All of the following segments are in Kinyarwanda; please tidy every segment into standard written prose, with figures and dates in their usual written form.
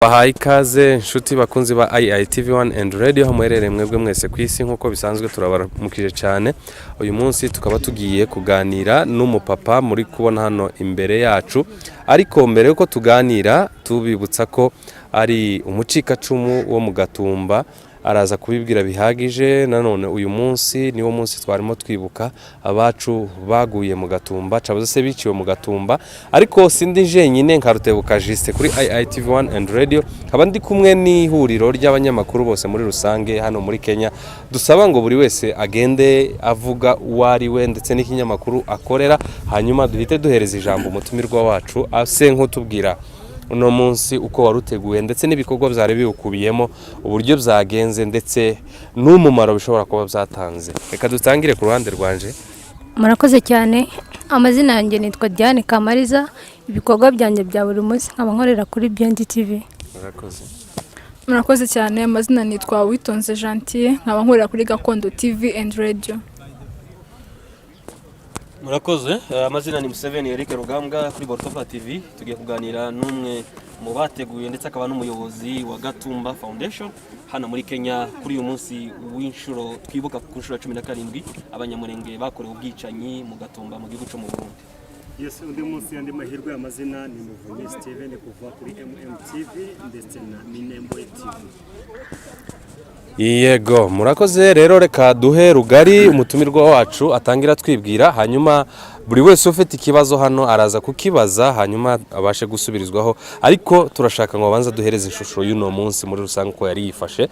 Bahaye ikaze inshuti bakunzi ba IITV1 and Radio ho muherereye mwebwe mwese kwisi nkuko bisanzwe turabaramukije cyane. Uyu munsi tukaba tugiye kuganira n'umupapa muri kubona hano imbere yacu, ariko mbere yuko tuganira tubibutsa ko ari umucikacumu wo mu Gatumba, araza kubibwira bihagije. Nanone uyu munsi niwo munsi twarimo twibuka abacu baguye mu Gatumba, cabuze se biciwe mu Gatumba, ariko sindi jenyine nka Rutebuka Juste kuri IITV1 and Radio, kaba ndi kumwe n'ihuriro ry'abanyamakuru bose muri rusange hano muri Kenya. Dusaba ngo buri wese agende avuga uwari we ndetse n'ikinyamakuru akorera, hanyuma duhite duhereza ijambo umutumirwa wacu ase nk'utubwira uno munsi uko waruteguye ndetse n'ibikorwa byari biwukubiyemo, uburyo byagenze ndetse n'umumaro bishobora kuba byatanze. Reka dutangire ku ruhande rwanje. Murakoze cyane. Amazina yanjye nitwa Diane Kamariza, ibikorwa byanjye bya buri munsi nkaba nkorera kuri BND TV. Murakoze cyane. Amazina nitwa Witonze Gentil, nkaba nkorera kuri Gakondo TV and Radio. Murakoze. Amazina ni Museveni Eric Rugambwa kuri Bortofa TV. Tugiye kuganira n'umwe mu bateguye ndetse akaba n'umuyobozi wa Gatumba Foundation hano muri Kenya kuri uyu munsi w'inshuro twibuka ku nshuro 17 abanyamurenge bakorewe ubwicanyi mu Gatumba mu gihugu cyo mu Burundi. Yes, undi munsi yandi mahirwe amazina ni Muvunyi Steven kuva kuri MMTV ndetse na MINEMBWE TV. Yego, murakoze. Rero reka duhe rugari umutumirwa wacu atangira twibwira, hanyuma buri wese ufite ikibazo hano araza kukibaza, hanyuma abashe gusubirizwaho, ariko turashaka ngo banza duhereze ishusho y'uno munsi muri rusange ko yari yifashe,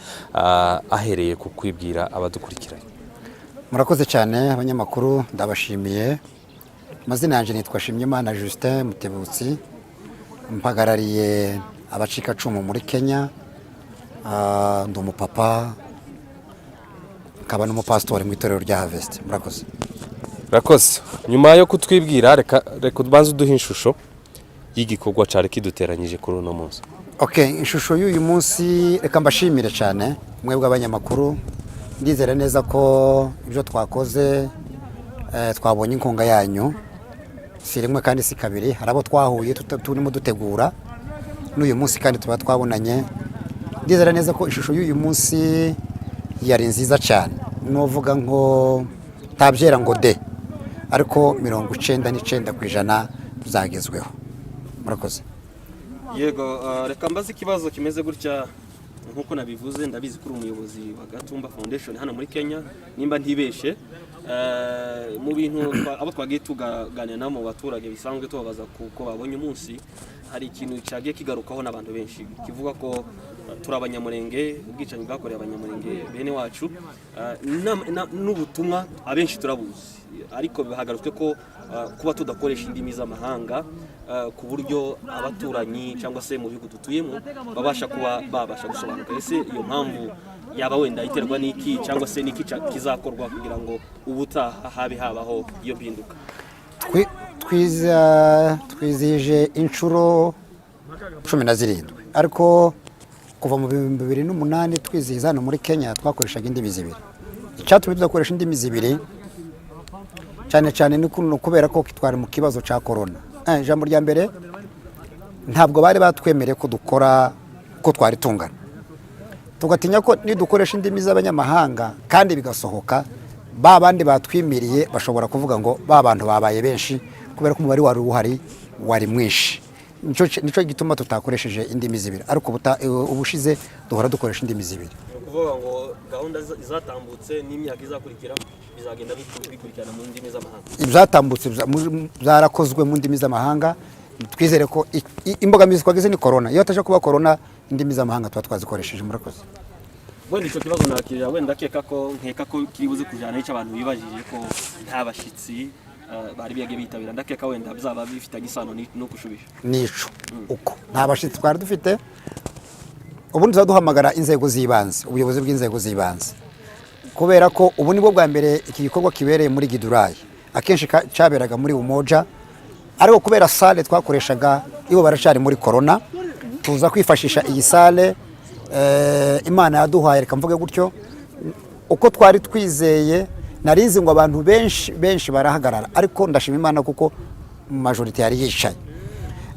ahereye ku kwibwira abadukurikiranye. Murakoze cyane abanyamakuru, ndabashimiye. Amazina yanjye nitwa Shimyimana Justin Mutebutsi, mpagarariye abacikacumu muri Kenya. Ndi umupapa, nkaba n'umupasitori mu itorero rya Avuze. Murakoze. Murakoze. Nyuma yo kutwibwira reka tubanze uduhe ishusho y'igikorwa cyari kiduteranyije kuri uno munsi. Okay, ishusho y'uyu munsi reka mbashimire cyane mwebwe abanyamakuru. Ndizera neza ko ibyo twakoze twabonye inkunga yanyu, si rimwe kandi si kabiri. Harabo twahuye turimo dutegura n'uyu munsi kandi tuba twabonanye. Ndizera neza ko ishusho y'uyu munsi yari nziza cyane, novuga ngo tabyera ngo de, ariko 99% tuzagezweho. Murakoze. Yego, reka mbaze ikibazo kimeze gutya nkuko nabivuze. Ndabizi kuri umuyobozi wa Gatumba Foundation hano muri Kenya, nimba ntibeshe mu bintu abo twagiye tuganira nabo mu baturage bisanzwe tubabaza kuko babonye umunsi, hari ikintu cyagiye kigarukaho n'abantu benshi kivuga ko turi abanyamurenge, ubwicanyi bwakorewe abanyamurenge bene wacu, n'ubutumwa abenshi turabuzi, ariko bihagarutswe ko kuba tudakoresha indimi z'amahanga ku buryo abaturanyi cyangwa se mu bihugu dutuyemo babasha gusobanuka. Ese iyo mpamvu yaba wenda iterwa n'iki, cyangwa se n'iki kizakorwa kugira ngo ubutaha habaho iyo mpinduka? Twizije inshuro 17, ariko kuva mu 2008 twizihiza hano muri Kenya twakoreshaga indimi zibiri. Icyatumye tudakoresha indimi zibiri cyane ni kubera ko twari mu kibazo cya corona. Ijambo rya mbere, ntabwo bari batwemereye ko dukora ko twari tungana, tugatinya ko nidukoresha indimi z'abanyamahanga kandi bigasohoka, ba bandi batwimiriye bashobora kuvuga ngo ba bantu babaye benshi kubera ko umubare wari uhari wari mwinshi. Nico gituma tutakoresheje indimi zibiri, ariko ubushize duhora dukoresha indimi zibiri. Kuvuga ngo gahunda izatambutse n'imyaka izakurikira bizagenda bikurikirana mu ndimi z'amahanga. Ibyatambutse byarakozwe mu ndimi z'amahanga. Twizere ko imbogamizi twageze ni corona. Iyo taje kuba corona, indimi z'amahanga tuba twazikoresheje. Murakoze. Wenda icyo kibazo nakira, wenda nkeka ko kiribuze kujyana n'icyo abantu bibajije ko nta bashitsi bari biyagiye bitabira. Ndakeka wenda bizaba bifitanye isano no kushubisha nico uko nta bashitsi twari dufite. Ubundi zaduhamagara inzego z'ibanze, ubuyobozi bw'inzego z'ibanze, kubera ko ubu nibwo bwa mbere iki gikorwa kibereye muri Gidurayi. Akenshi cyaberaga muri Umoja, ariko kubera sale twakoreshaga ibo baracari muri corona, tuza kwifashisha iyi sale Imana yaduhaye, reka mvuge gutyo. Uko twari twizeye, narinzi ngo abantu benshi barahagarara, ariko ndashima Imana kuko majority yari yicaye.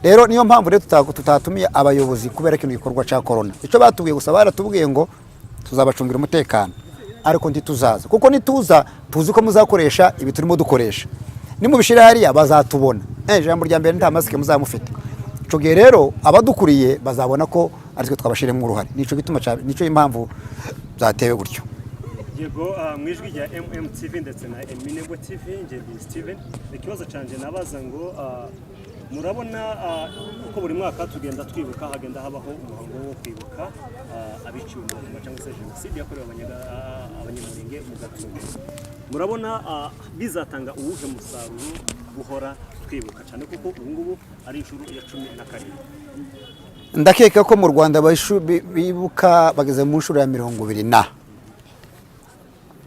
rero niyo mpamvu rero tutatumiye abayobozi kubera kino gikorwa cya corona. Icyo batubwiye gusa baratubwiye ngo tuzabacungira umutekano ariko ntituzaza, kuko nituza tuzi ko muzakoresha ibi turimo dukoresha, nimubishira hariya bazatubona. Ijambo rya mbere nta masike muzamufite. Ico gihe rero abadukuriye bazabona ko aritwe twabashiremo uruhare. Nico gituma nico impamvu zatewe gutyo. Yego mwijwi rya MMTV ndetse na MINEMBWE TV nje Steven, ikibazo canje nabaza ngo murabona uko buri mwaka tugenda twibuka hagenda habaho umuhango wo kwibuka abiciwe cyangwa se jenoside yakorewe abanyamurenge mu Gatumba. Murabona bizatanga uwuhe musaruro guhora twibuka cyane kuko ubu ngubu ari inshuro ya 17? Ndakeka ko mu Rwanda bibuka bageze mu nshuro ya 20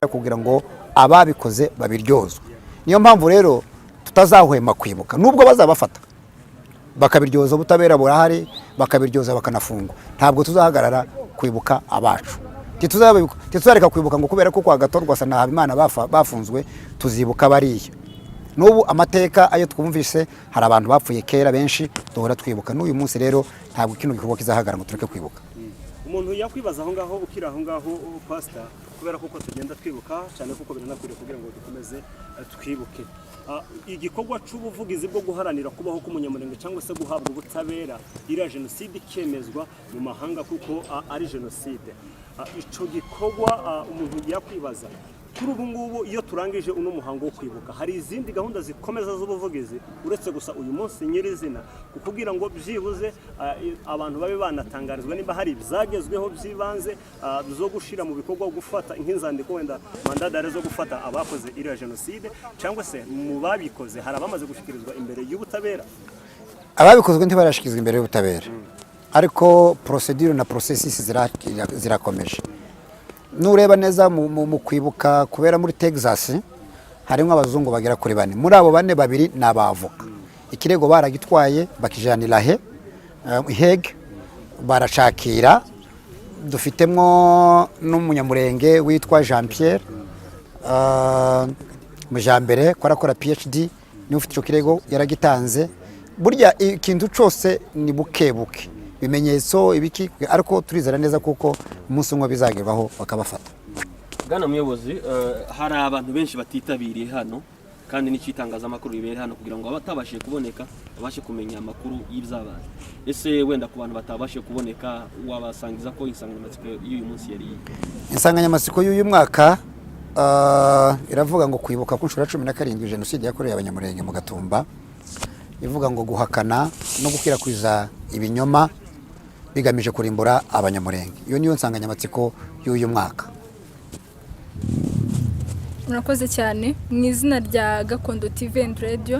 kugira ngo ababikoze babiryozwe. Niyo mpamvu rero tutazahwema kwibuka nubwo bazabafata bakabiryoza, ubutabera burahari, bakabiryoza bakanafungwa. Ntabwo tuzahagarara kwibuka abacu, tuzareka kwibuka ngo kubera ko kwa Gatorwa sana Habimana bafunzwe tuzibuka bariya. N'ubu amateka ayo twumvise hari abantu bapfuye kera benshi duhora twibuka. N'uyu munsi rero ntabwo kino gikorwa kizahagarara ngo tureke kwibuka. Umuntu yakwibaza aho ngaho ukira aho ngaho pastor, kubera ko tugenda twibuka cyane kuko biranakwiriye kugira ngo dukomeze twibuke igikorwa cy'ubuvugizi bwo guharanira kubaho k'umunyamurenge cyangwa se guhabwa ubutabera iriya jenoside ikemezwa mu mahanga kuko ari jenoside. Ico gikorwa umuntu yakwibaza kuri ubu ngubu iyo turangije uno muhango wo kwibuka hari izindi gahunda zikomeza z'ubuvugizi uretse gusa uyu munsi nyirizina kukugira ngo byibuze abantu babe banatangarizwa niba hari bizagezweho byibanze zo gushira mu bikorwa gufata nk'inzandiko wenda mandadare zo gufata abakoze iriya jenoside cyangwa se mu babikoze hari abamaze gushikirizwa imbere y'ubutabera. Ababikozwe ntibarashikizwa imbere y'ubutabera ariko procedure na processes zirakomeje. Nureba neza mu kwibuka kubera muri Texas harimo abazungu bagera kuri 4. Muri abo 4 babiri n'abavoka. Ikirego baragitwaye bakijanira Hague baracakira. Dufitemo n'umunyamurenge witwa Jean Pierre Mujambere kwarakora PhD ni ufite cyo kirego yaragitanze. Burya ikintu cyose ni bukebuke bimenyetso ibiki ariko turizera neza kuko umunsi umwe bizagerwaho bakabafata. Bwana muyobozi, hari abantu benshi batitabiriye hano kandi n'ikitangazamakuru bibere hano kugira ngo abatabashije kuboneka babashe kumenya amakuru y'ibyabaye. Ese wenda ku bantu batabashije kuboneka wabasangiza ko insanganyamatsiko y'uyu munsi yari insanganyamatsiko y'uyu mwaka iravuga ngo kwibuka ku nshuro 17 jenoside yakorewe abanyamurenge mu Gatumba, ivuga ngo guhakana no gukwirakwiza ibinyoma bigamije kurimbura abanyamurenge. Iyo niyo nsanganyamatsiko y'uyu mwaka. Murakoze cyane mu izina rya Gakondo TV and Radio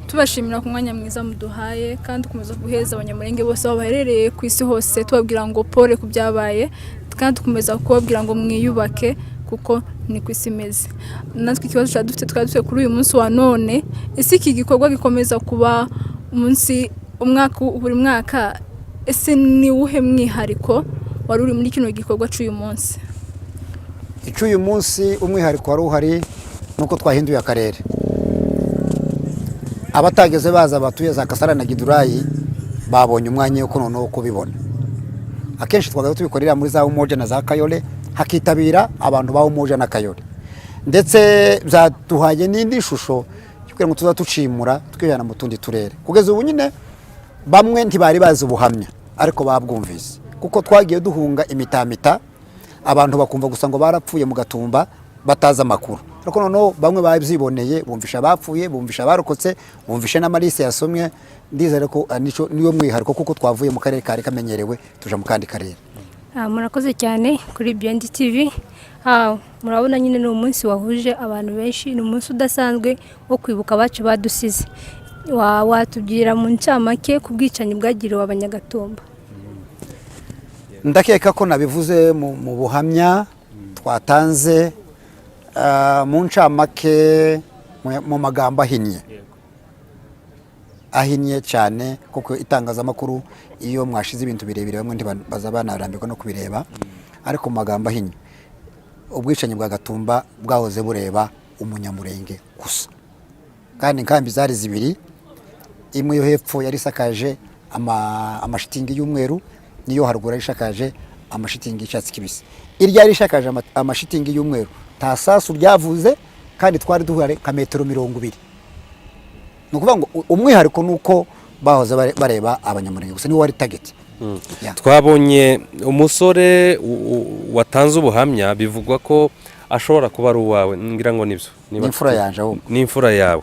tubashimira ku mwanya mwiza muduhaye kandi kumeza guheza abanyamurenge bose baherereye ku isi hose tubabwira ngo pole ku byabaye kandi kumeza kubabwira ngo mwiyubake kuko ni kwisimeze. Natwe ikibazo cyadufite twadufite kuri uyu munsi wa none, ese iki gikorwa gikomeza kuba umunsi umwaka buri mwaka, ese ni uhe mwihariko wari uri muri kino gikorwa cy'uyu munsi? Icy'uyu munsi umwihariko wari uhari nuko twahinduye akarere. Abatageze baza batuye za Kasara na Gidurayi babonye umwanya wo noneho kubibona. Akenshi twagaye tubikorera muri za Umoja na za Kayole hakitabira abantu ba Umoja na Kayole. Ndetse byaduhaye n'indi shusho kugira ngo tuza tucimura twiyana mu tundi turere. Kugeza ubu nyine bamwe ntibari bazi ubuhamya ariko babwumvise kuko twagiye duhunga imitamita abantu bakumva gusa ngo barapfuye mu Gatumba bataza amakuru. Ariko noneho bamwe babyiboneye bumvisha abapfuye, bumvisha abarokotse, bumvisha n'amalise yasomye. Ndizera ko niyo mwihariko kuko twavuye mu karere kari kamenyerewe tuja mu kandi karere. Murakoze cyane kuri BND TV. Murabona nyine ni umunsi wahuje abantu benshi, ni umunsi udasanzwe wo kwibuka abacu badusize. Watubwira mu ncamake ku bwicanyi bwagiriwe abanyagatumba? Ndakeka ko nabivuze mu buhamya twatanze mu ncamake mu magambo ahinnye cyane kuko itangazamakuru iyo mwashize ibintu birebire bamwe ntibaza banarambirwa no kubireba, ariko mu magambo ahinnye ubwicanyi bwa Gatumba bwahoze bureba umunyamurenge gusa kandi inkambi zari zibiri, imwe yo hepfo yari isakaje amashitingi y'umweru, niyo haruguru yari ishakaje amashitingi y'icyatsi kibisi. Irya yari ishakaje amashitingi y'umweru nta sasu ryavuze, kandi twari duhare ka metero 20. Ni ukuvuga ngo umwihariko nuko bahoze bareba abanyamurenge gusa, niwo wari target. Twabonye umusore watanze ubuhamya, bivugwa ko ashobora kuba ari uwawe, ngira ngo nibyo, n'imfura yanje ahubwo n'imfura yawe.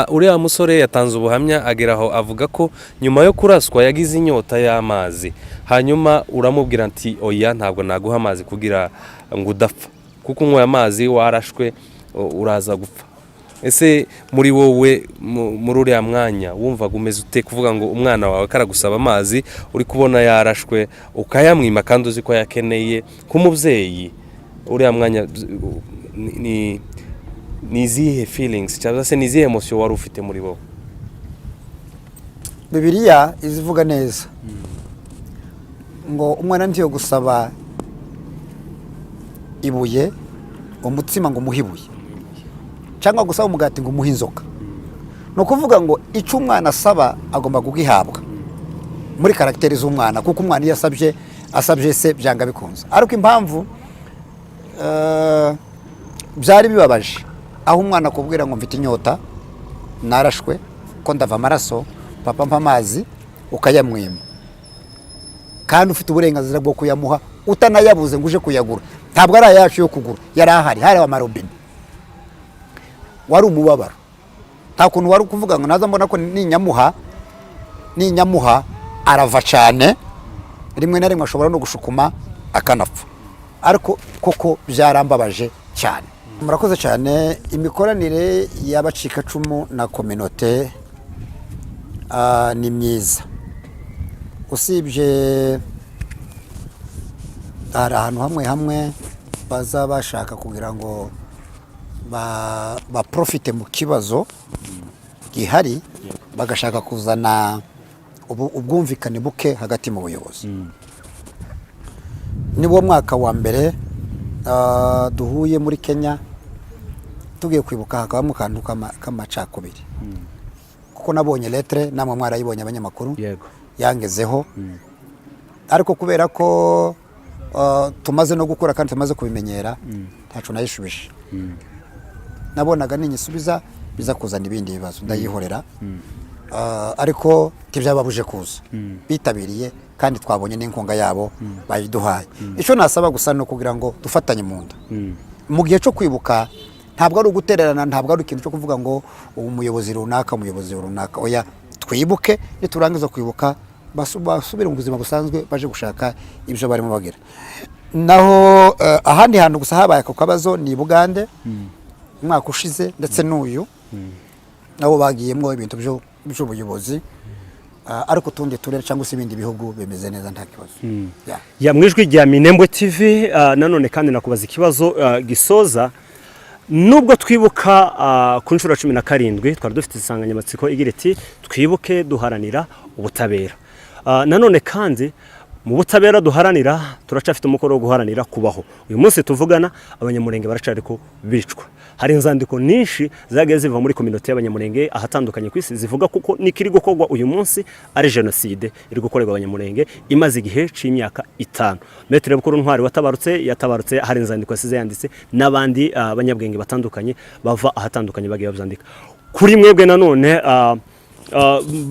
Uriya musore yatanze ubuhamya ageraho avuga ko nyuma yo kuraswa yagize inyota y'amazi, hanyuma uramubwira nti oya ntabwo naguha amazi kugira ngo udapfa, kuko unyoye amazi warashwe uraza gupfa. Ese muri wowe muri uriya mwanya wumvaga umeze ute kuvuga ngo umwana wawe karagusaba amazi uri kubona yarashwe ukayamwima kandi uzi ko yakeneye nk'umubyeyi? Uriya mwanya ni izihe feelings cyangwa se ni izihe emotion wari ufite muri wowe? Bibiliya izivuga neza ngo umwana ntiyo gusaba ibuye umutsima ngo umuhibuye, cyangwa gusaba umugati ngo umuhe inzoka. No kuvuga ngo icyo umwana asaba agomba kugihabwa muri karakteri z'umwana, kuko umwana iyo asabye se byanga bikunze. Ariko impamvu byari bibabaje aho umwana akubwira ngo mfite inyota, narashwe ko ndava amaraso, papa mpa amazi, ukayamwima kandi ufite uburenganzira bwo kuyamuha utanayabuze ngo uje kuyagura. Ntabwo ari ayacu yo kugura, yari ahari, hari amarobine. Wari umubabaro, nta kuntu wari kuvuga ngo naza mbona ko ninyamuha arava cyane, rimwe na rimwe ashobora no gushukuma akanapfa. Ariko koko byarambabaje cyane. Murakoze cyane. Imikoranire y'abacikacumu na communauté ni myiza, usibye hari ahantu hamwe baza bashaka kugira ngo baprofite mu kibazo gihari, bagashaka kuzana ubwumvikane buke hagati mu buyobozi. Niwo mwaka wa mbere duhuye muri Kenya tugiye kwibuka, hakaba mu kantu k'amacakubiri, kuko nabonye lettre namwe mwarayibonye abanyamakuru yangezeho. Ariko kubera ko tumaze no gukora kandi tumaze kubimenyera, ntacu nayishubije. Nabonaga ninyisubiza biza kuzana ibindi bibazo, ndayihorera. Ariko tibyababuje kuza, bitabiriye kandi twabonye n'inkunga yabo bayiduhaye. Icyo nasaba gusa no kugira ngo dufatanye mu nda mu gihe cyo kwibuka. Ntabwo ari ugutererana, ntabwo ari ikintu cyo kuvuga ngo umuyobozi runaka oya, twibuke, niturangiza kwibuka basubire mu buzima busanzwe, baje gushaka ibyo barimo bagira. Naho ahandi hantu gusa habaye ako kabazo ni Bugande umwaka ushize, ndetse n'uyu nabo bagiyemo ibintu by'ubuyobozi. Ariko tundi turere cyangwa se ibindi bihugu bimeze neza, nta kibazo. Ya mwijwi rya MINEMBWE TV. Nanone kandi nakubaza ikibazo gisoza. Nubwo twibuka ku nshuro 17 twari dufite insanganyamatsiko igira iti twibuke duharanira ubutabera. Nanone kandi mu butabera duharanira turacafite umukoro wo guharanira kubaho. Uyu munsi tuvugana abanyamurenge baracari ko bicwa. Hari inzandiko nyinshi zagiye ziva muri communauté y'abanyamurenge ahatandukanye ku isi zivuga kuko nikiri gukorwa uyu munsi ari genocide iri gukorerwa abanyamurenge imaze igihe c'imyaka 5. Metre Bukuru Ntwari yatabarutse hari inzandiko asize yanditse, n'abandi abanyabwenge batandukanye bava ahatandukanye bagiye bavyandika. Kuri mwebwe nanone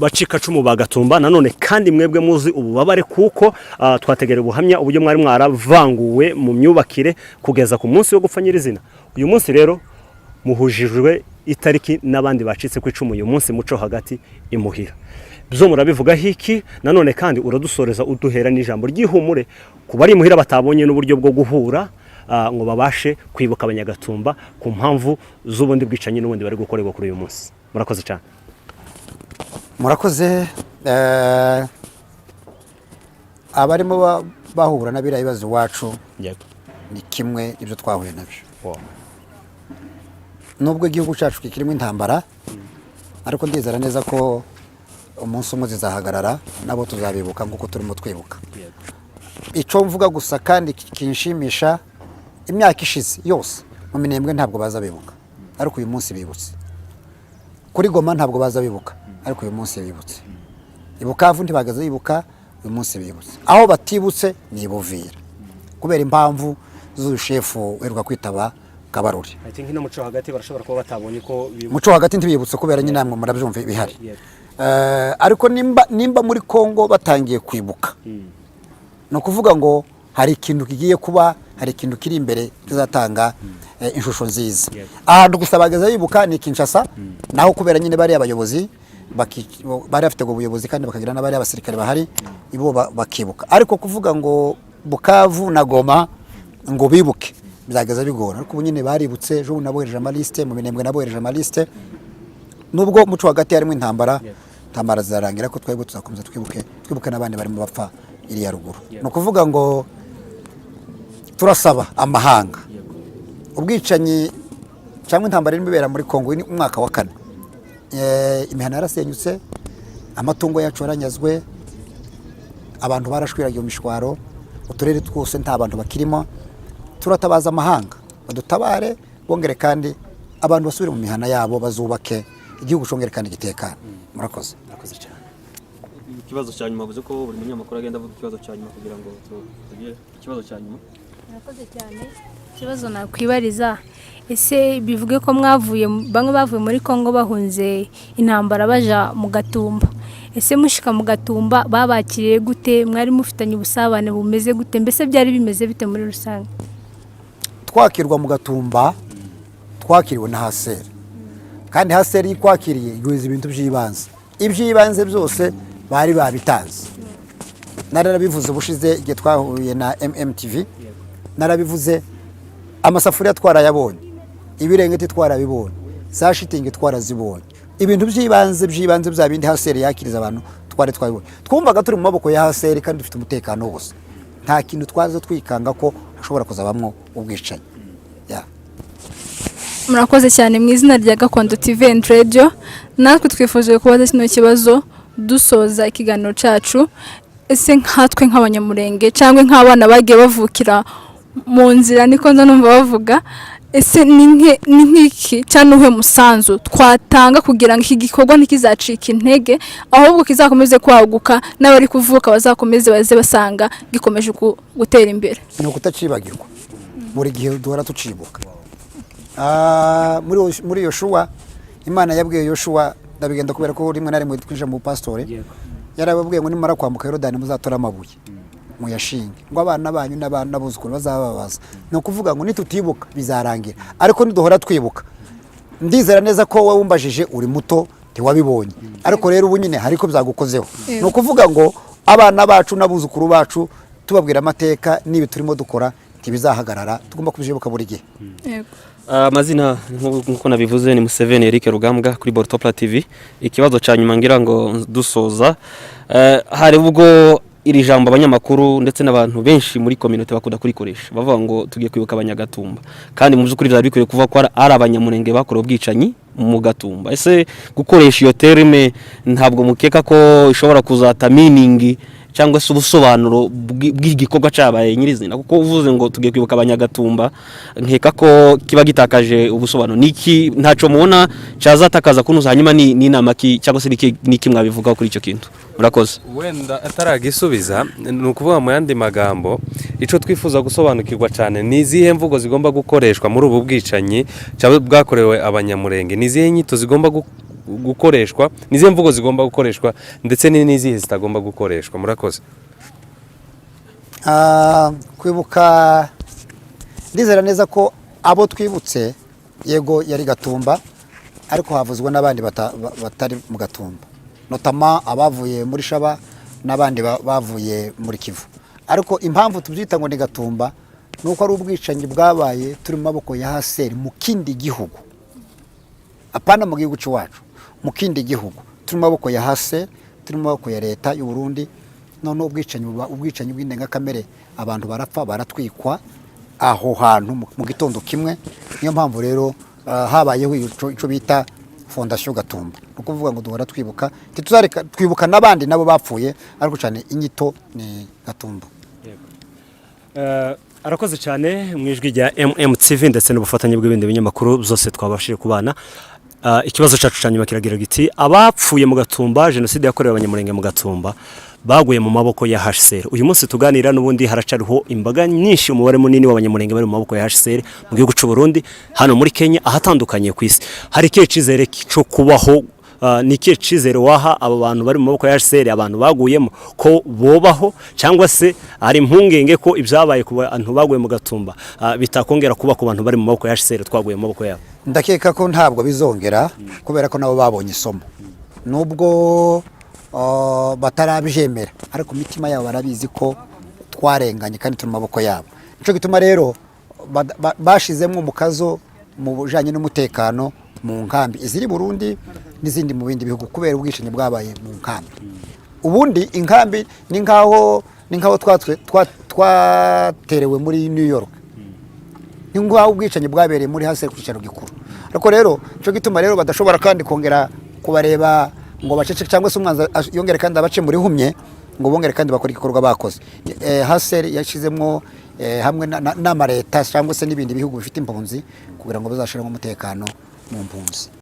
bacikacumu ba Gatumba, nanone kandi mwebwe muzi ububabare kuko twategereye ubuhamya uburyo mwari mwaravanguwe mu myubakire kugeza ku munsi wo gupfa nyirizina. Uyu munsi rero muhujijwe itariki n'abandi bacitse ku icumu uyu munsi muco hagati imuhira. Byo murabivuga hiki? Nanone kandi uradusoreza uduhera n'ijambo ryihumure ku bari imuhira batabonye n'uburyo bwo guhura ngo babashe kwibuka abanyagatumba ku mpamvu z'ubundi bwicanyi n'ubundi bari gukorerwa kuri uyu munsi. Murakoze cyane. Murakoze. Abarimo bahura nabira ibibazo Iwacu ni kimwe ibyo twahuye nabyo. Nubwo igihugu cyacu kirimo intambara, ariko ndizera neza ko umunsi umwe zizahagarara nabo tuzabibuka nk'uko turimo twibuka. Icyo mvuga gusa kandi kinshimisha, imyaka ishize yose mu Minembwe ntabwo baza bibuka, ariko uyu munsi bibutse. Kuri Goma ntabwo baza bibuka, ariko uyu munsi bibutse ibukavu ntibagaze yibuka uyu munsi bibutse aho batibutse ni Buvira kubera impamvu z'ushefu werwa kwitaba Kabaruri. I think no muco hagati barashobora kuba batabonye ko muco hagati ntibibutse kubera nyine namwe murabyumva bihari. Ariko nimba muri Kongo batangiye kwibuka no kuvuga ngo hari ikintu kigiye kuba, hari ikintu kiri imbere kizatanga inshusho nziza. Ahantu gusabagaza bibuka ni Kinshasa, naho kubera nyine bari abayobozi bari afite go buyobozi kandi bakagira n'abari abasirikare bahari ibo bakibuka. Ariko kuvuga ngo Bukavu na Goma ngo bibuke byagaza bigora, ariko nyine baributse ejo nabohereje amaliste mu Minembwe, nabohereje amaliste nubwo muco hagati harimo intambara zarangira ko twebwe tuzakomeza twibuke n'abandi barimo bapfa iri ya ruguru. No kuvuga ngo turasaba amahanga ubwicanyi cyangwa intambara irimo ibera muri Kongo ni umwaka wa 4. Imihana yarasenyutse, amatungo yacu aranyazwe, abantu barashwiragiye imishwaro, uturere twose nta bantu bakirimo. Turatabaza amahanga badutabare bongere kandi abantu basubire mu mihana yabo bazubake igihugu congere kandi gitekana. Murakoze cyane. Ikibazo cya nyuma buze ko buri munyamakuru agenda avuga ikibazo cya nyuma kugira ngo tugire ikibazo cya nyuma. Murakoze cyane. Ikibazo nakwibariza, ese bivuge ko mwavuye bamwe bavuye muri Kongo bahunze intambara baja mu Gatumba. Ese mushika mu Gatumba babakiriye gute? Mwari mufitanye ubusabane bumeze gute? Mbese byari bimeze bite muri rusange? Twakirwa mu Gatumba, twakiriwe na Haseri. Kandi Haseri yikwakiriye yuzi ibintu by'ibanze. Ibyibanze byose bari babitanze. Narabivuze bushize igihe twahuye na MMTV. Narabivuze amasafuriya twarayabonye, ibirengeti twarabibonye, za shitingi twarazibonye. Ibintu by'ibanze bya bindi Haseri yakiriza abantu twabibonye. Twumvaga turi mu maboko ya Haseri kandi dufite umutekano wose. Nta kintu twazo twikanga ko ashobora kuzabamwo ubwicanyi. Murakoze cyane mu izina rya Gakondo TV and Radio. Natwe twifuje kubaza kino kibazo dusoza ikiganiro cyacu. Ese nkatwe nk'abanyamurenge cyangwa nk'abana bagiye bavukira mu nzira niko ndumva bavuga, ese ni nk'iki cyane uhe musanzu twatanga kugira ngo iki gikorwa ntikizacika intege, ahubwo kizakomeze kwaguka n'abari kuvuka bazakomeze baze basanga gikomeje gutera imbere? Ni ukutacibagirwa buri gihe duhora tucibuka. Muri Yoshua, Imana yabwiye Yoshua ndabigenda kubera ko rimwe na rimwe twinjira mu pastor, yarababwiye ngo nimara kwambuka Yorodani muzatora amabuye muyashinge ngo abana banyu n'abana buzukuru bazababaza. No kuvuga ngo nitutibuka bizarangira, ariko niduhora twibuka. Ndizera neza ko wowe wumbajije uri muto ntiwabibonye, ariko rero ubu nyine hariko byagukozeho. No kuvuga ngo abana bacu n'abuzukuru bacu tubabwira amateka nibi turimo dukora ntibizahagarara, tugomba kubijibuka buri gihe. Amazina nkuko nabivuze ni Museveni Eric Rugambwa kuri Bortopla TV. Ikibazo cya nyuma ngira ngo dusoza, hari ubwo iri jambo abanyamakuru ndetse n'abantu benshi muri community bakunda kurikoresha bavuga ngo tugiye kwibuka abanyagatumba, kandi mu byukuri byabikwiye kuva ko ari abanyamurenge bakora ubwicanyi mu Gatumba. Ese gukoresha iyo terme ntabwo mukeka ko ishobora kuzata meaning cyangwa se ubusobanuro bw'igikorwa cyabaye nyirizina? Kuko uvuze ngo tugiye kwibuka abanyagatumba, nkeka ko kiba gitakaje ubusobanuro. Niki ntaco mubona cyazatakaza kunuza, hanyuma ni inama ki cyangwa se niki mwabivuga kuri icyo kintu? Murakoze. Wenda ataragisubiza ni ukuvuga mu yandi magambo, ico twifuza gusobanukirwa cyane ni izihe mvugo zigomba gukoreshwa muri ubu bwicanyi cyangwa bwakorewe abanyamurenge, ni izihe nyito zigomba gukoreshwa, nizihe mvugo zigomba gukoreshwa ndetse n'izihe zitagomba gukoreshwa? Murakoze. Kwibuka, ndizera neza ko abo twibutse yego yari Gatumba, ariko havuzwe n'abandi batari mu Gatumba, notama abavuye muri Shaba n'abandi bavuye muri Kivu. Ariko impamvu tubyita ngo ni Gatumba nuko ari ubwicanyi bwabaye turi mu maboko ya Haseri mu kindi gihugu, apana mu gihugu cy'iwacu, mu kindi gihugu turi mu maboko ya Haseri, turi mu maboko ya leta y'u Burundi. None ubwicanyi bw'indengakamere, abantu barapfa baratwikwa aho hantu mu gitondo kimwe. Niyo mpamvu rero habayeho ico bita Fondation Gatumba, ukuvuga ngo duhora twibuka, tuzareka twibuka n'abandi nabo bapfuye, ariko cyane inyito ni Gatumba. Arakoze cyane mu ijwi rya MMTV ndetse n'ubufatanye bw'ibindi binyamakuru byose twabashije kubana. ikibazo cyacu cyanyuma kiragira giti abapfuye mu Gatumba jenoside yakorewe abanyamurenge mu Gatumba baguye mu maboko ya HCR. Uyu munsi tuganira n'ubundi haracariho imbaga nyinshi, umubare munini w'abanyamurenge bari mu maboko ya HCR mu gihugu cy'u Burundi, hano muri Kenya, ahatandukanye ku isi. Hari ikihe cyizere cyo kubaho, ni ikihe cyizere waha aba bantu bari mu maboko ya HCR, abantu baguyemo, ko bobaho, cyangwa se ari impungenge ko ibyabaye ku bantu baguye mu Gatumba bitakongera kuba ku bantu bari mu maboko ya HCR twaguye mu maboko yabo? Ndakeka ko ntabwo bizongera kubera ko nabo babonye isomo, nubwo batarabyemera ariko mitima yabo barabizi ko twarenganye kandi turi mu maboko yabo. Nico gituma rero bashizemo umukazo mu bujanye n'umutekano mu nkambi iziri Burundi n'izindi mu bindi bihugu kubera ubwishinye bwabaye mu nkambi. Ubundi inkambi ni nkaho twaterewe muri New York, ni ngaho ubwishinye bwabereye muri hase ku cyaro gikuru. Ariko rero nico gituma rero badashobora kandi kongera kubareba ngo bacece cyangwa se umwanza yongere kandi abace muri humye ngo bongere kandi bakora igikorwa bakoze. Haseri yashizemo hamwe n'amareta cyangwa se n'ibindi bihugu bifite impunzi kugira ngo bazashiramo umutekano mu mpunzi.